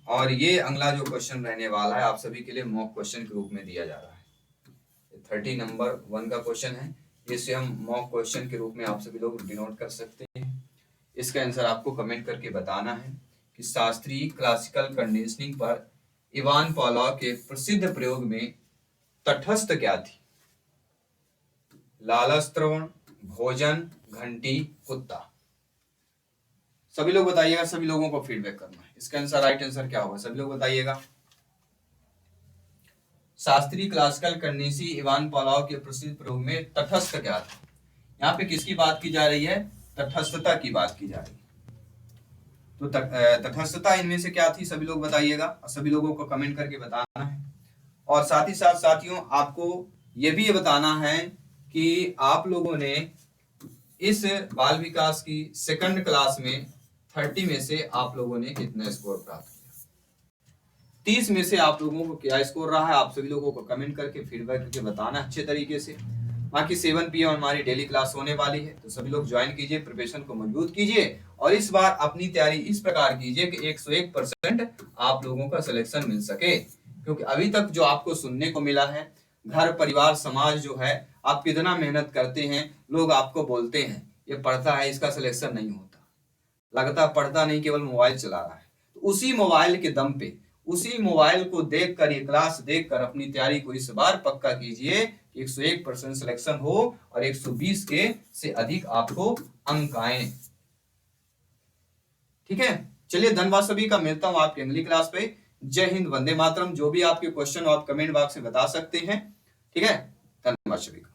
और ये अगला जो क्वेश्चन रहने वाला है आप सभी के लिए मॉक क्वेश्चन के रूप में दिया जा रहा है। 30 नंबर 1 का क्वेश्चन है, इसे हम मॉक क्वेश्चन के रूप में आप सभी लोग डिनोट कर सकते हैं। इसका आंसर आपको कमेंट करके बताना है कि शास्त्रीय क्लासिकल कंडीशनिंग पर इवान पॉलोव के प्रसिद्ध प्रयोग में तटस्थ क्या थी? लालच श्रवण, भोजन, घंटी, कुत्ता। सभी लोग बताइएगा, सभी लोगों को फीडबैक करना है। इसका आंसर राइट आंसर क्या होगा सभी लोग बताइएगा। शास्त्रीय क्लासिकल कंडीसी इवान पॉलोव के प्रसिद्ध प्रयोग में तटस्थ क्या था? यहाँ पे किसकी बात की जा रही है? तटस्थता की बात की जा रही है। तो तटस्थता इनमें से क्या थी सभी लोग बताइएगा, और सभी लोगों को कमेंट करके बताना है। और साथ ही साथ साथियों आपको ये भी बताना है कि आप लोगों ने इस बाल विकास की सेकंड क्लास में 30 में से आप लोगों ने कितना स्कोर प्राप्त किया, 30 में से आप लोगों को क्या स्कोर रहा है, आप सभी लोगों को कमेंट करके फीडबैक करके बताना अच्छे तरीके से। बाकी 7 PM हमारी डेली क्लास होने वाली है, तो सभी लोग ज्वाइन कीजिए, प्रिपरेशन को मजबूत कीजिए और इस बार अपनी तैयारी इस प्रकार कीजिए कि 101% आप लोगों का सिलेक्शन मिल सके। क्योंकि अभी तक जो आपको सुनने को मिला है, घर परिवार समाज जो है आप कितना मेहनत करते हैं, लोग आपको बोलते हैं ये पढ़ता है इसका सिलेक्शन नहीं होता, लगता पढ़ता नहीं केवल मोबाइल चला रहा है। तो उसी मोबाइल के दम पे, उसी मोबाइल को देखकर, ये क्लास देखकर अपनी तैयारी को इस बार पक्का कीजिए कि 101% सिलेक्शन हो और 120 के से अधिक आपको अंक आए। ठीक है, चलिए धन्यवाद सभी का, मिलता हूं आपकी अगली क्लास पे। जय हिंद, वंदे मातरम। जो भी आपके क्वेश्चन हो आप कमेंट बॉक्स में बता सकते हैं। ठीक है, धन्यवाद सभी का।